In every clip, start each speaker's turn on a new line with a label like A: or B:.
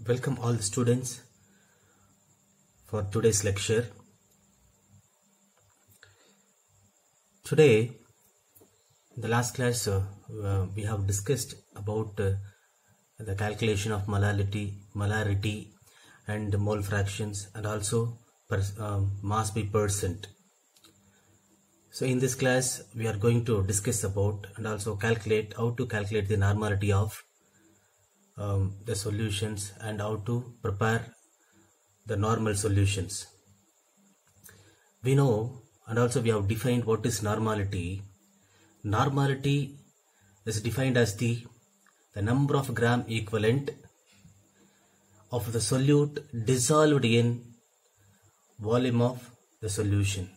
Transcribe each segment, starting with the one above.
A: Welcome all the students for today's lecture. Today, in the last class, we have discussed about the calculation of molarity and mole fractions, and also mass by percent. So in this class, we are going to discuss about and also calculate how to calculate the normality of the solutions and how to prepare the normal solutions. We know and also we have defined what is normality. Normality is defined as the number of gram equivalent of the solute dissolved in volume of the solution.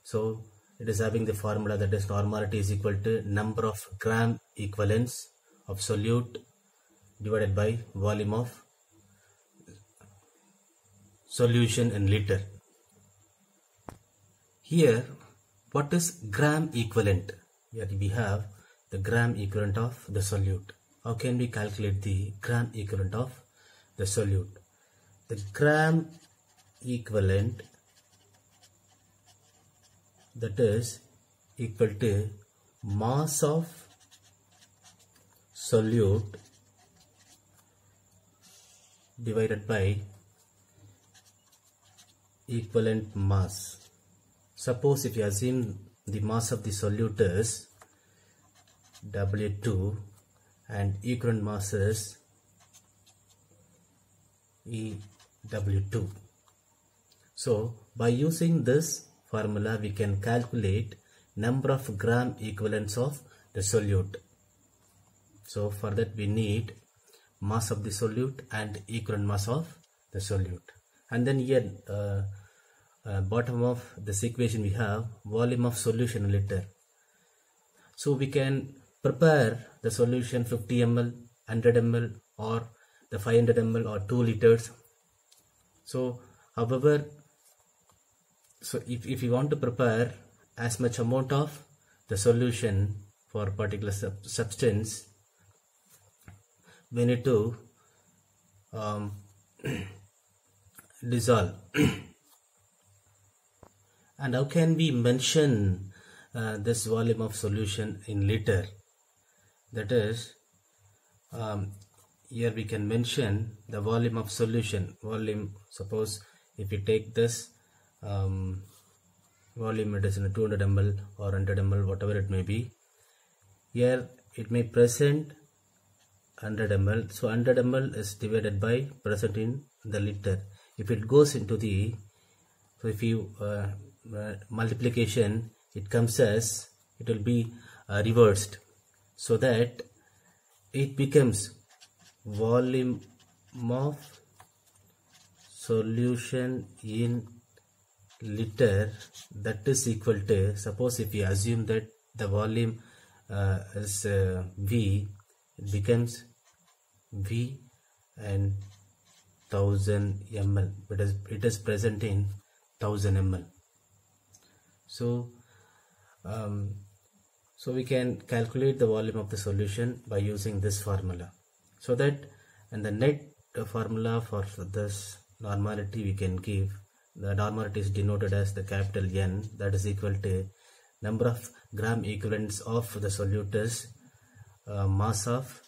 A: So it is having the formula that is normality is equal to number of gram equivalents of solute divided by volume of solution in liter. Here, what is gram equivalent? Here we have the gram equivalent of the solute. How can we calculate the gram equivalent of the solute? The gram equivalent, that is equal to mass of solute divided by equivalent mass. Suppose if you assume the mass of the solute is W2 and equivalent mass is EW2. So by using this formula we can calculate number of gram equivalents of the solute. So for that we need mass of the solute and equivalent mass of the solute. And then here bottom of this equation we have volume of solution in liter. So we can prepare the solution 50 ml, 100 ml or the 500 ml or 2 liters. So however, so if you want to prepare as much amount of the solution for a particular substance, we need to dissolve. And how can we mention this volume of solution in liter? That is, here we can mention the volume of solution. Volume, suppose if you take this volume, it is in a 200 ml or 100 ml, whatever it may be. Here it may present 100 ml. So 100 ml is divided by present in the liter. If it goes into the, so if you multiplication, it comes as, it will be reversed, so that it becomes volume of solution in liter, that is equal to, suppose if you assume that the volume is V, it becomes V and 1000 ml, because it is present in 1000 ml. So so we can calculate the volume of the solution by using this formula. So that, and the net formula for this normality we can give, the normality is denoted as the capital N, that is equal to number of gram equivalents of the solute is mass of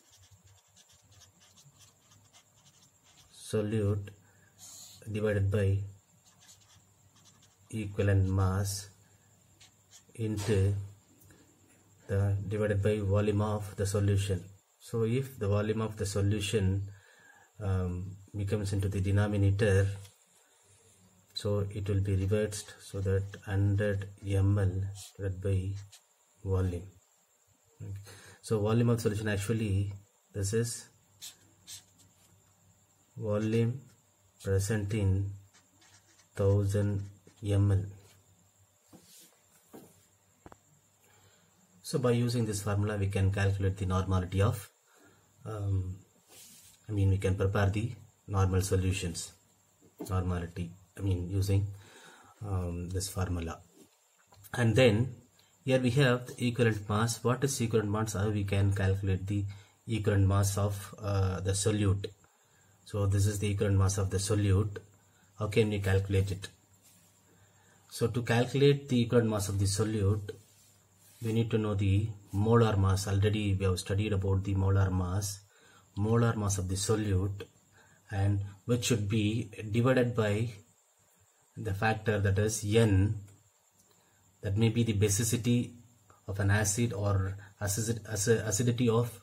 A: solute divided by equivalent mass into the divided by volume of the solution. So if the volume of the solution becomes into the denominator, so it will be reversed, so that 100 ml divided by volume. Okay. So volume of solution, actually this is volume present in 1000 ml. So by using this formula we can calculate the normality of we can prepare the normal solutions. Normality, using this formula. And then here we have the equivalent mass. What is equivalent mass? How we can calculate the equivalent mass of the solute? So this is the equivalent mass of the solute. How can we calculate it? So to calculate the equivalent mass of the solute, we need to know the molar mass. Already we have studied about the molar mass of the solute, and which should be divided by the factor, that is N, that may be the basicity of an acid or acidity of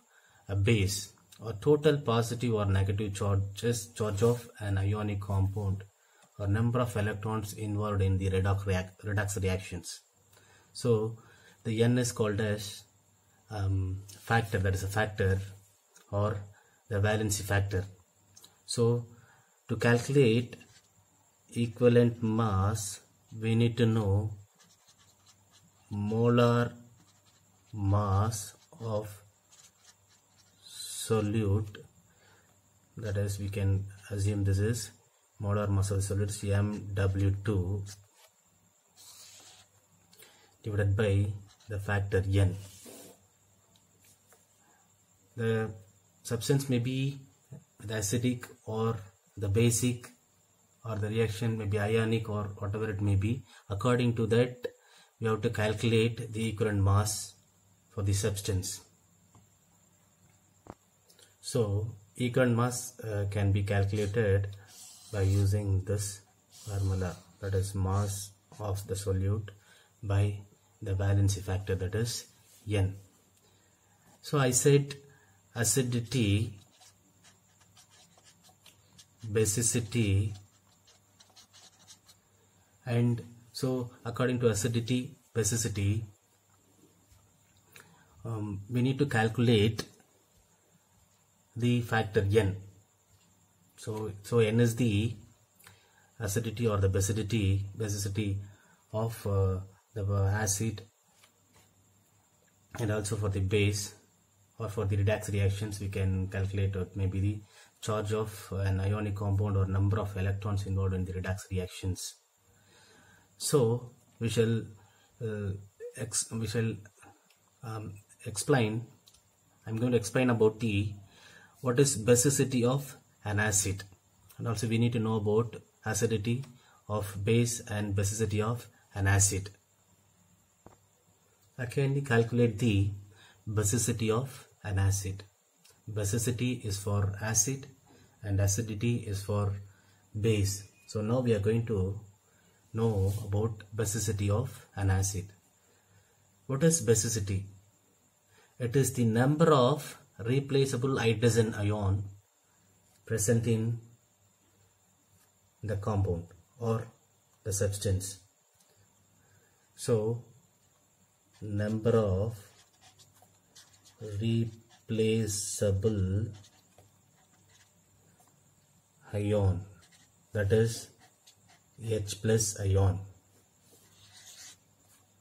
A: a base, or total positive or negative charge of an ionic compound, or number of electrons involved in the redox reactions. So the N is called as factor, that is a factor, or the valency factor. So to calculate equivalent mass, we need to know molar mass of solute, that is, we can assume this is molar mass of the solute is MW2 divided by the factor N. The substance may be the acidic or the basic, or the reaction may be ionic, or whatever it may be. According to that, we have to calculate the equivalent mass for the substance. So equivalent mass can be calculated by using this formula, that is mass of the solute by the valency factor, that is N. So I said acidity, basicity, and so according to acidity, basicity, we need to calculate the factor N. So N is the acidity or the basicity of the acid, and also for the base or for the redox reactions we can calculate maybe the charge of an ionic compound or number of electrons involved in the redox reactions. So we shall explain. I'm going to explain about what is basicity of an acid, and also we need to know about acidity of base and basicity of an acid. I can calculate the basicity of an acid. Basicity is for acid and acidity is for base. So now we are going to know about basicity of an acid. What is basicity? It is the number of replaceable hydrogen ion present in the compound or the substance. So number of replaceable ion, that is H plus ion,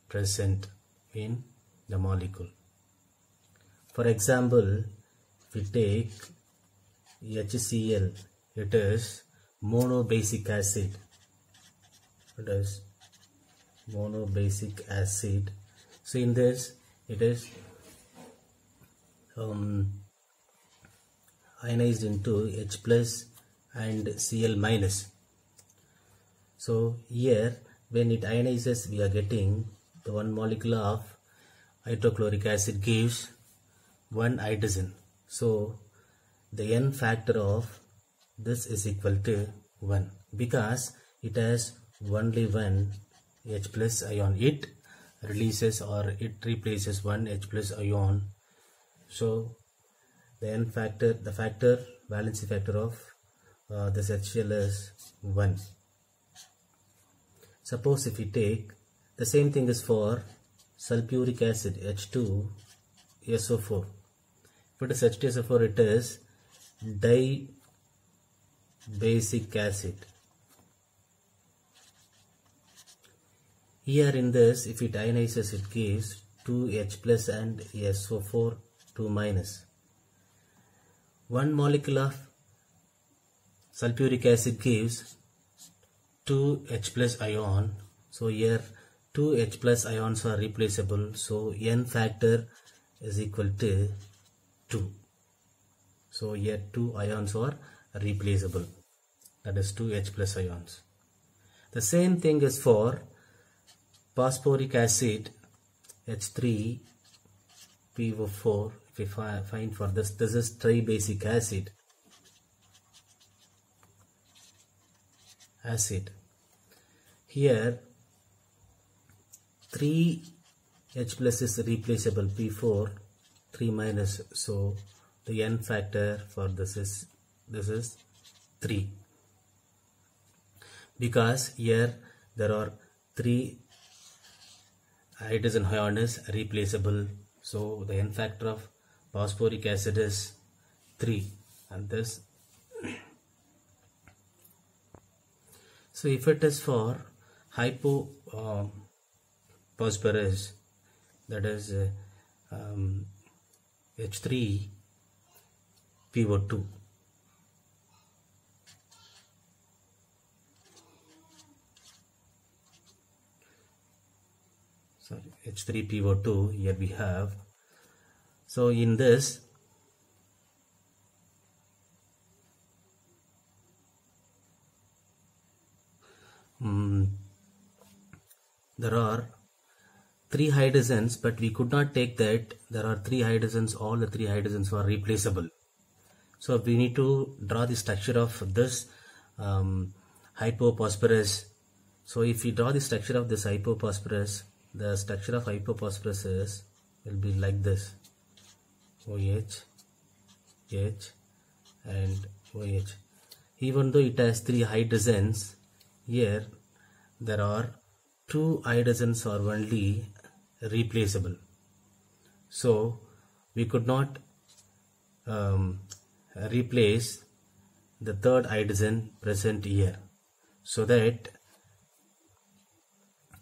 A: present in the molecule. For example, if we take HCl, it is monobasic acid. It is monobasic acid. So in this, it is ionized into H plus and Cl minus. So here, when it ionizes, we are getting the one molecule of hydrochloric acid gives one hydrogen. So the N factor of this is equal to 1 because it has only one H plus ion. It releases or it replaces one H plus ion. So the N factor, the factor, valency factor of this HCl is 1. Suppose if we take the same thing is for sulfuric acid, H2SO4. If it is H2SO4, it is dibasic acid. Here in this, if it ionizes, it gives 2H plus and SO4 2 minus. One molecule of sulfuric acid gives 2H plus ion. So here 2H plus ions are replaceable. So N factor is equal to 2. So here 2 ions are replaceable, that is 2H plus ions. The same thing is for phosphoric acid H3PO4. If we find for this is tribasic acid. Here 3H plus is replaceable, P4, 3 minus, so the N factor for this is 3, because here there are 3 hydrogen ion is replaceable, so the N factor of phosphoric acid is 3, and this. So if it is for hypophosphorus, that is H3PO2. Sorry, H3PO2, here we have. So in this, there are 3 hydrogens, but we could not take that there are 3 hydrogens, all the 3 hydrogens are replaceable. So we need to draw the structure of this hypophosphorus. So if we draw the structure of this hypophosphorus, the structure of hypophosphorus will be like this: OH, H and OH. Even though it has 3 hydrogens, here there are 2 hydrogens are only replaceable. So we could not replace the 3rd hydrogen present here. So that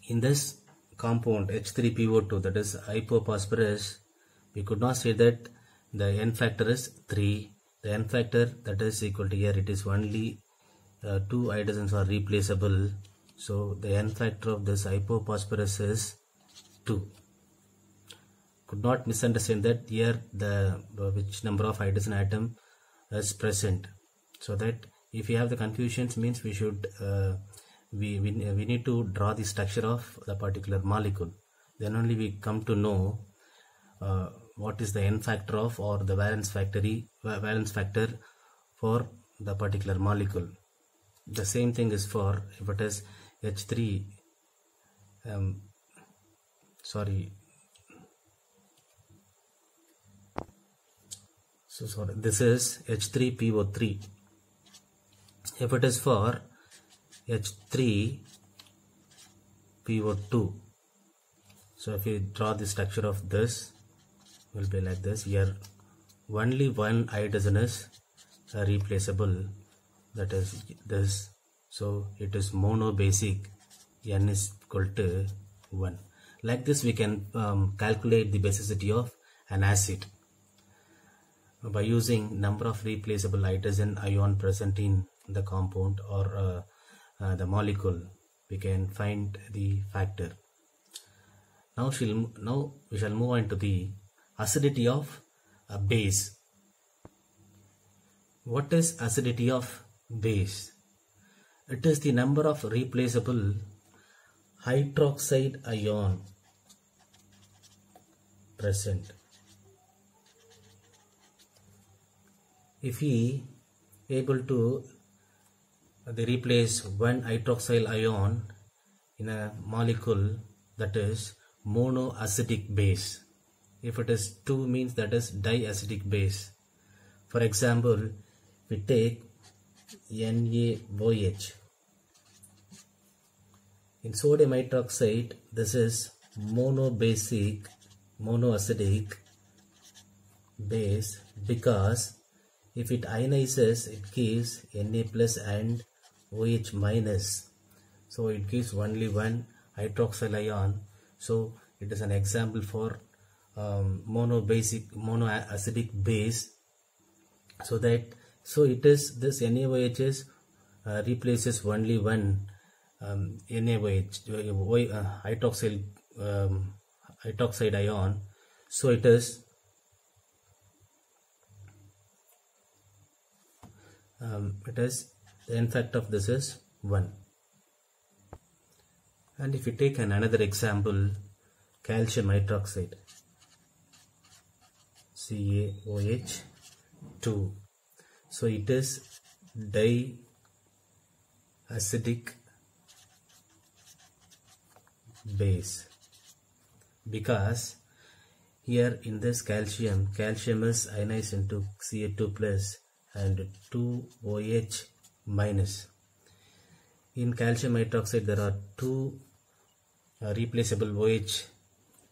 A: in this compound H3PO2, that is hypophosphorus, we could not say that the N factor is 3. The N factor, that is equal to, here it is only 2 hydrogens are replaceable. So the N factor of this hypophosphorus is 2. Could not misunderstand that here the which number of hydrogen atom is present. So that if you have the confusions, means we should we need to draw the structure of the particular molecule. Then only we come to know what is the N factor of, or the valence factor for the particular molecule. The same thing is for, if it is H3, this is H3PO3. If it is for H3PO2, so if you draw the structure of this, will be like this. Here only 1 hydrogen is replaceable, that is this. So it is monobasic, N is equal to 1. Like this we can calculate the basicity of an acid by using number of replaceable hydrogen ion present in the compound or the molecule. We can find the factor. Now we shall move on to the acidity of a base. What is acidity of base? It is the number of replaceable hydroxide ion present. If we able to replace 1 hydroxyl ion in a molecule, that is monoacidic base. If it is 2, means that is diacidic base. For example, we take NaOH. In sodium hydroxide, this is monoacidic base, because if it ionizes, it gives Na plus and OH minus. So it gives only 1 hydroxyl ion. So it is an example for monoacidic base. So it is this NaOH is replaces only 1 NaOH hydroxide ion. So it is it is the n factor of this is 1. And if you take another example, calcium hydroxide, CaOH 2. So it is diacidic base, because here in this calcium is ionized into Ca2 plus and 2OH minus. In calcium hydroxide there are two replaceable OH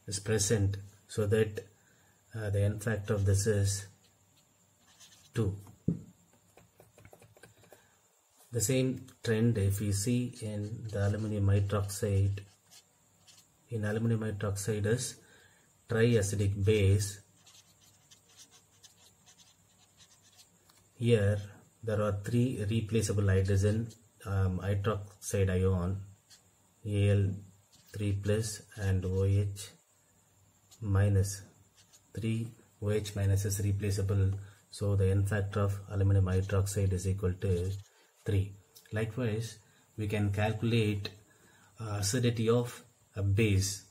A: is present, so that the n factor of this is 2. The same trend if we see in the aluminum hydroxide. In aluminum hydroxide is triacidic base. Here there are three replaceable hydrogen hydroxide ion, Al3 plus and OH minus. 3 OH minus is replaceable, so the n factor of aluminum hydroxide is equal to 3. Likewise, we can calculate acidity of a base.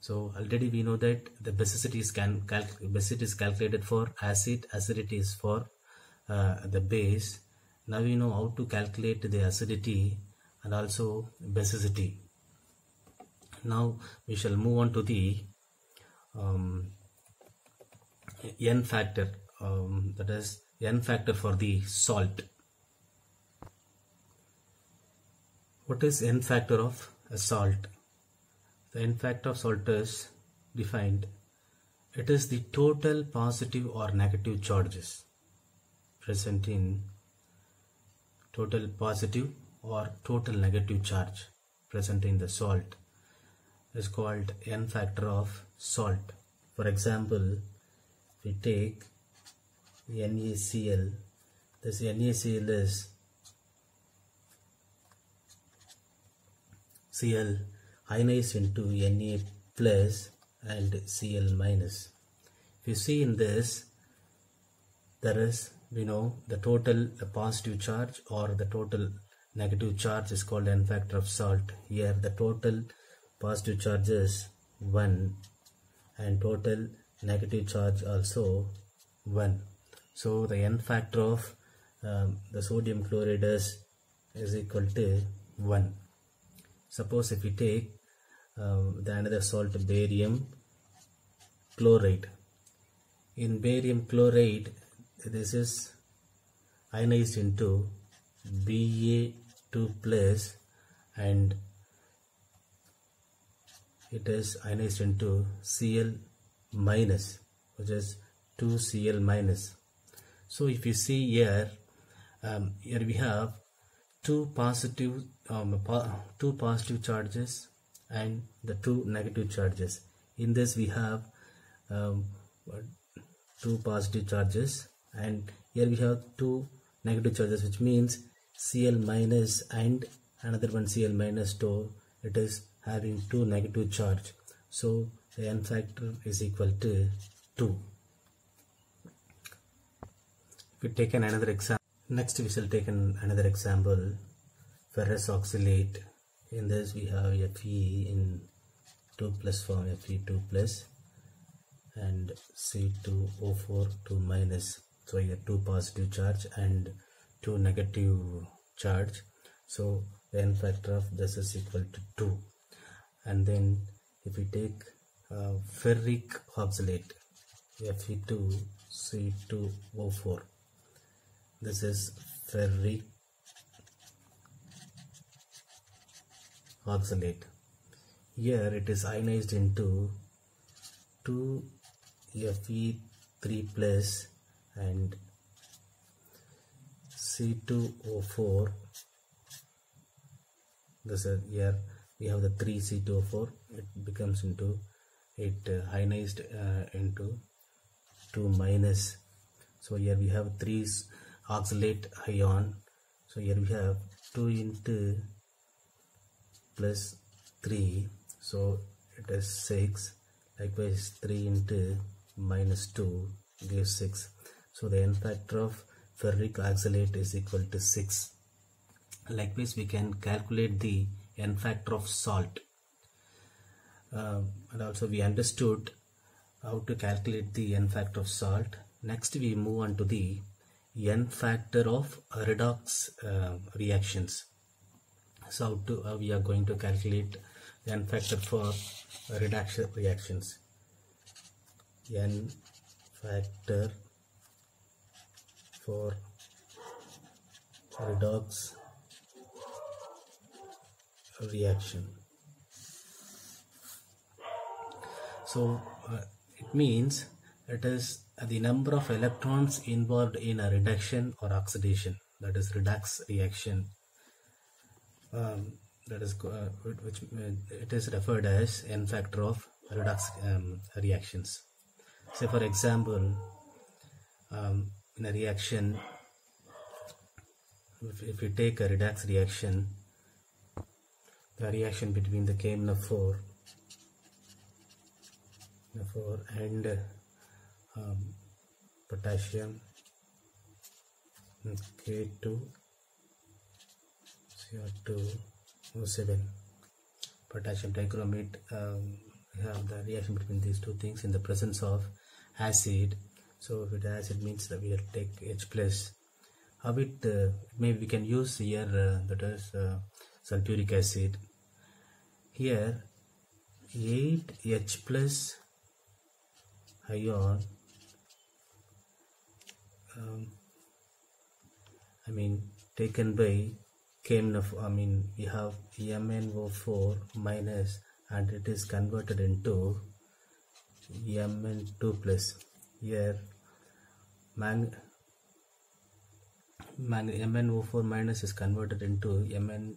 A: So already we know that the basicity is calculated for acid, acidity is for the base. Now we know how to calculate the acidity and also basicity. Now we shall move on to the n factor, that is n factor for the salt. What is n factor of a salt? The n factor of salt is defined. It is the total positive or negative charges present in total positive or total negative charge present in the salt is called n factor of salt. For example, we take NaCl. This NaCl is Cl ionized into Na plus and Cl minus. If you see in this, there is, we know, the total positive charge or the total negative charge is called n factor of salt. Here the total positive charge is 1 and total negative charge also 1. So the n factor of the sodium chloride is equal to 1. Suppose if we take the another salt, barium chloride. In barium chloride, this is ionized into Ba2 plus and it is ionized into Cl minus, which is 2Cl minus. So if you see here, here we have two positive charges and the two negative charges. In this we have two positive charges and here we have two negative charges, which means Cl minus and another one Cl minus, so it is having two negative charge. So the n factor is equal to 2. If we take another example, next we shall take another example, ferrous oxalate. In this we have Fe in 2 plus form, Fe2 plus and C2O4 2 minus. So here two positive charge and two negative charge. So the n factor of this is equal to 2. And then if we take ferric oxalate, Fe2C2O4, this is ferric oxalate. Here it is ionized into 2Fe3 plus and C2O4. This is, here we have the 3C2O4. It becomes into, it ionized into 2 minus. So here we have 3 oxalate ion. So here we have 2 into plus 3, so it is 6. Likewise 3 into minus 2 gives 6. So the n factor of ferric oxalate is equal to 6. Likewise, we can calculate the n factor of salt. And also we understood how to calculate the n factor of salt. Next we move on to the n factor of redox reactions. So how we are going to calculate the n factor for reduction reactions. N factor for redox reaction. So it means it is the number of electrons involved in a reduction or oxidation, that is redox reaction. That is which it is referred as n factor of redox reactions. Say for example, in a reaction, if we take a redox reaction, the reaction between the KMnO4 and potassium K2CO2O7 potassium dichromate, we have the reaction between these two things in the presence of acid. So if it acid means that we have to take H plus. How it maybe we can use here that is sulfuric acid. Here 8H plus ion, taken by KMnO4, we have MnO4 minus, and it is converted into Mn2 plus. Here MnO4 minus is converted into Mn,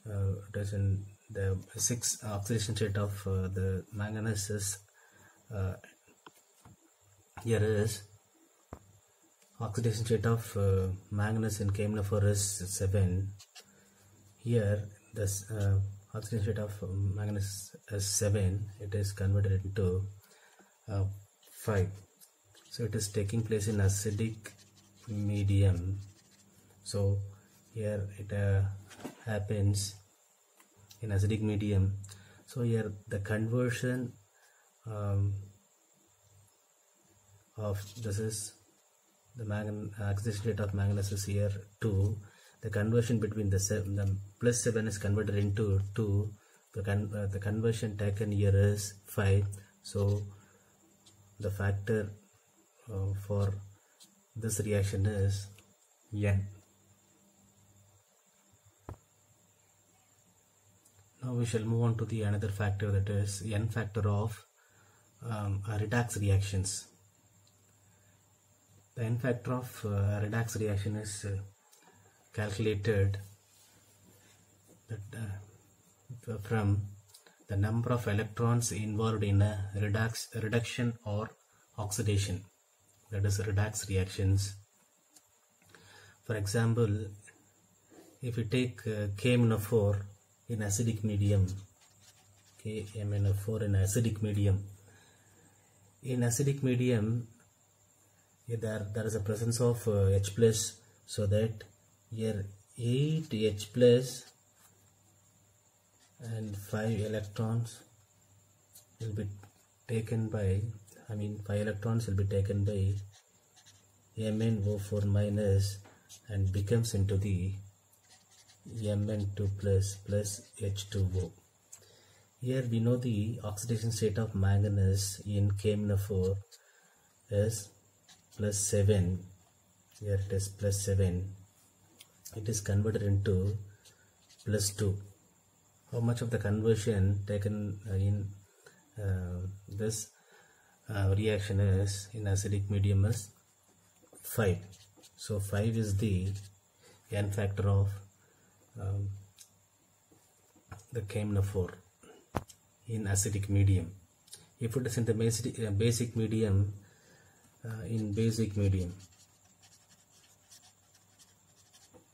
A: it is in the 6 oxidation state of the manganese is here is oxidation state of manganese in KMnO4 is 7. Here this oxidation state of manganese is 7. It is converted into 5. So it is taking place in acidic medium. So here it happens in acidic medium. So here the conversion of this is the oxidation state of manganese is here 2. The conversion between the plus 7 is converted into 2. The conversion taken here is 5. So the factor for this reaction is n. Now we shall move on to the another factor, that is n factor of redox reactions. The n factor of redox reaction is calculated from the number of electrons involved in a reduction or oxidation, that is redox reactions. For example, if we take KMnO4 in acidic medium, KMnO4 in acidic medium. In acidic medium, there is a presence of H plus, so that here 8 H plus and 5 electrons will be taken by, 5 electrons will be taken by MnO4 minus and becomes into the Mn2 plus H2O. Here we know the oxidation state of manganese in KMnO4 is plus 7. Here it is plus 7. It is converted into plus 2. How much of the conversion taken in this reaction is in acidic medium is 5. So 5 is the n factor of the KMnO4 in acidic medium. If it is in the basic medium,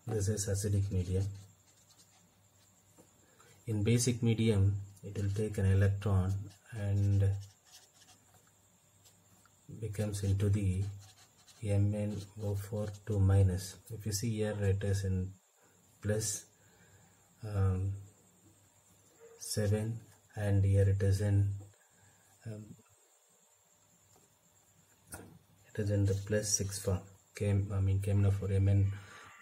A: this is acidic medium. In basic medium, it will take an electron and becomes into the MnO4 2 minus. If you see here, it is in plus 7, and here it is in the plus 6 form. KMnO4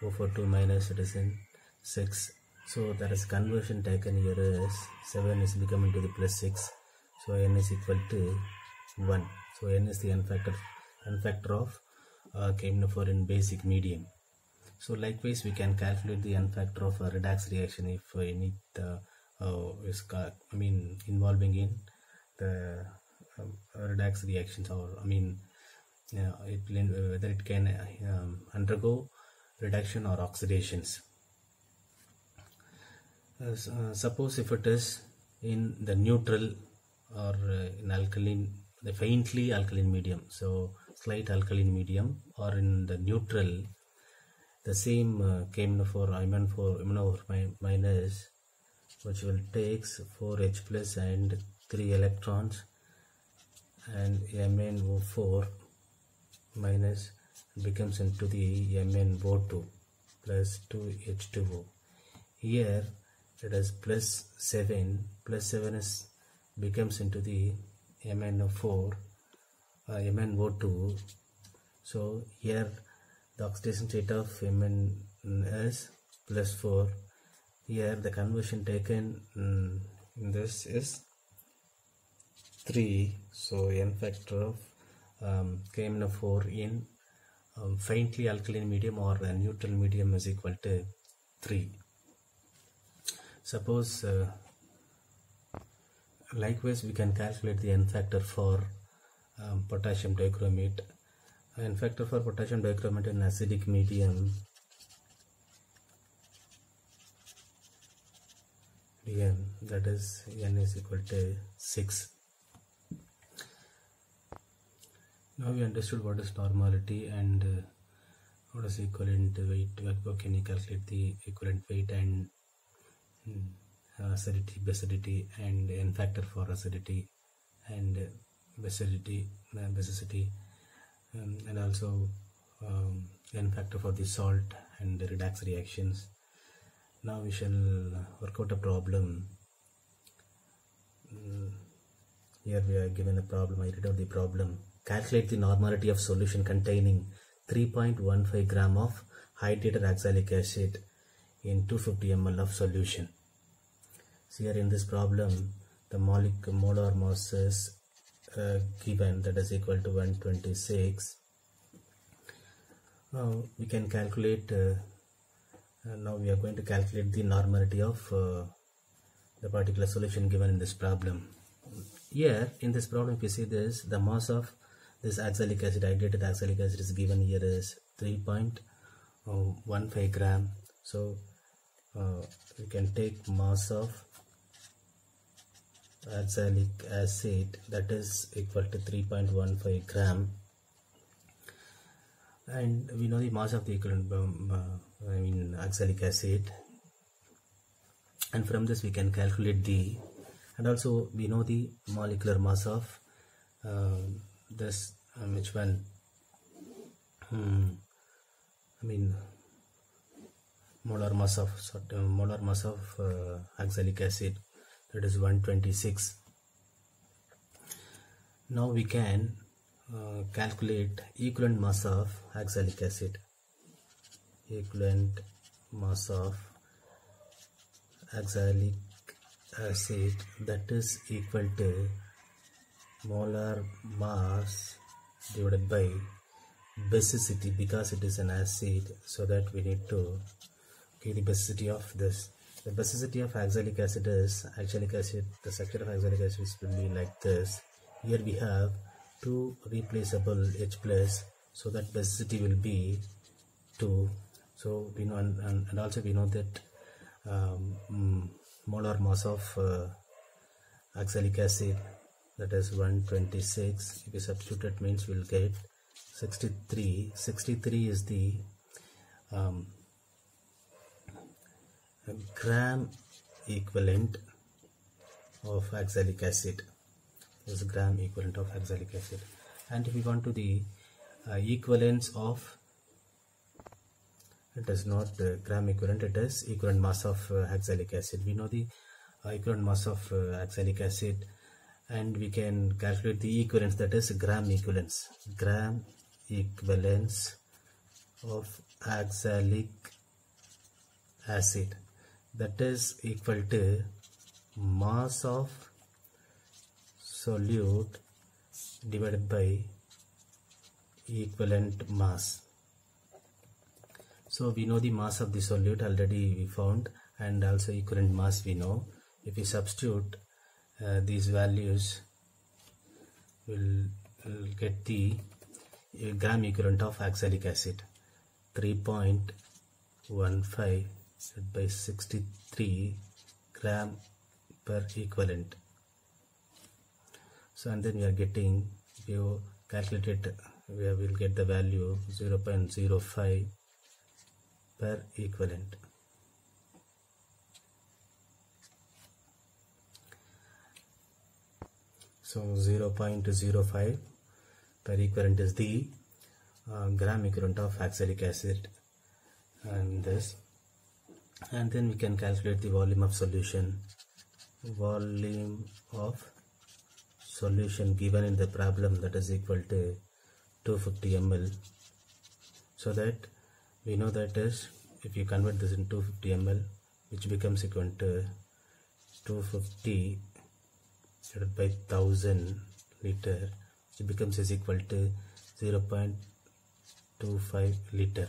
A: MnO4 2 minus, it is in 6. So that is conversion taken here is 7 is becoming to the plus 6. So n is equal to 1. So n is the n factor of KMnO4 in basic medium. So likewise, we can calculate the n factor of a redox reaction if any is involving in the redox reactions, or whether it can undergo reduction or oxidations. Suppose if it is in the neutral or in alkaline, the faintly alkaline medium, so slight alkaline medium, or in the neutral, the same MnO4 minus, which will takes 4H plus and 3 electrons, and MnO4 minus becomes into the MnO2 plus 2H2O. Here it is plus 7 is becomes into the MnO4 MnO2. So here the oxidation state of Mn is plus 4. Here the conversion taken in this is 3. So n factor of KMnO4 in faintly alkaline medium or a neutral medium is equal to 3. Suppose likewise we can calculate the n factor for potassium dichromate. N factor for potassium dichromate in acidic medium that is n is equal to 6. Now we understood what is normality and what is equivalent weight. How can you calculate the equivalent weight and acidity, basicity, and n factor for acidity and basicity, and also n factor for the salt and the redox reactions. Now we shall work out a problem. Here we are given a problem. I read out the problem. Calculate the normality of solution containing 3.15 gram of hydrated oxalic acid in 250 ml of solution. So here in this problem, the molar mass is given, that is equal to 126. Now we can calculate. Now we are going to calculate the normality of the particular solution given in this problem. Here in this problem, if you see this, the mass of this oxalic acid, hydrated oxalic acid, is given here is 3.15 gram. So we can take mass of oxalic acid, that is equal to 3.15 gram, and we know the mass of the equivalent oxalic acid, and from this we can calculate the, and also we know the molecular mass of this which one molar mass of oxalic acid, that is 126. Now we can calculate equivalent mass of oxalic acid. Equivalent mass of oxalic acid, that is equal to molar mass divided by basicity, because it is an acid, so that we need to give the basicity of this. The basicity of oxalic acid is, the structure of oxalic acid will be like this. Here we have two replaceable H plus, so that basicity will be 2. So we know, and also we know that molar mass of oxalic acid, that is 126. If we substitute, it means we'll get 63. 63 is the gram equivalent of oxalic acid. This is gram equivalent of oxalic acid. And if we want to the equivalence of, it is not gram equivalent, it is equivalent mass of oxalic acid. We know the equivalent mass of oxalic acid, and we can calculate the equivalence, that is gram equivalence of oxalic acid, that is equal to mass of solute divided by equivalent mass. So we know the mass of the solute already we found, and also equivalent mass we know. If we substitute these values, we'll get the gram equivalent of oxalic acid, 3.15 by 63 gram per equivalent. So, and then we are getting, if you calculate it, we will get the value 0.05 per equivalent. So 0.05 per equivalent is the gram equivalent of oxalic acid, and this, and then we can calculate the volume of solution. Volume of solution given in the problem, that is equal to 250 ml. So that we know that is, if you convert this into 250 ml, which becomes equal to 250 divided by 1000 liter, which becomes is equal to 0.25 liter.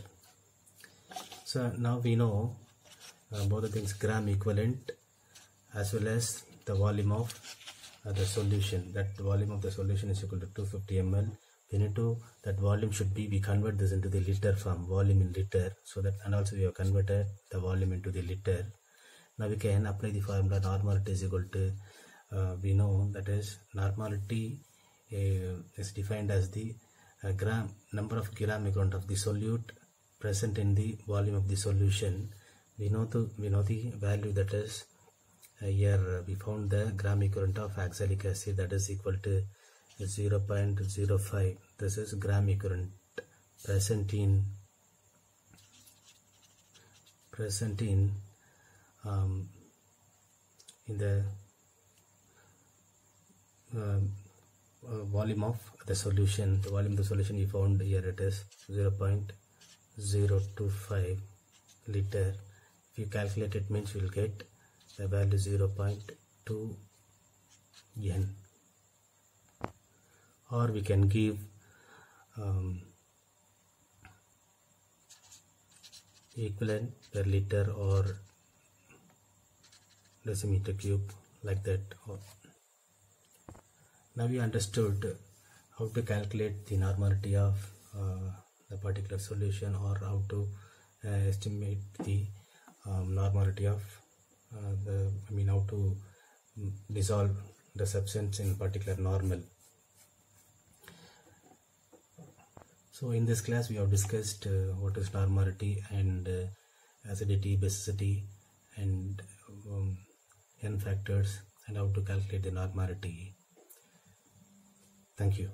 A: So now we know both the things, gram equivalent as well as the volume of the solution. That volume of the solution is equal to 250 ml. We need to, that volume should be, we convert this into the liter form, volume in liter, so that, and also we have converted the volume into the liter. Now we can apply the formula. Normality is equal to, we know that is normality is defined as the number of gram equivalent of the solute present in the volume of the solution. We know the value, that is here we found the gram equivalent of oxalic acid, that is equal to 0.05. This is gram equivalent present in the volume of the solution. The volume of the solution we found here, it is 0.025 liter. If you calculate it, means you will get the value 0.2 n, or we can give equivalent per liter or decimeter cube, like that. Now we understood how to calculate the normality of the particular solution, or how to estimate the normality of how to dissolve the substance in particular normal. So in this class we have discussed what is normality, and acidity, basicity, and n factors, and how to calculate the normality. Thank you.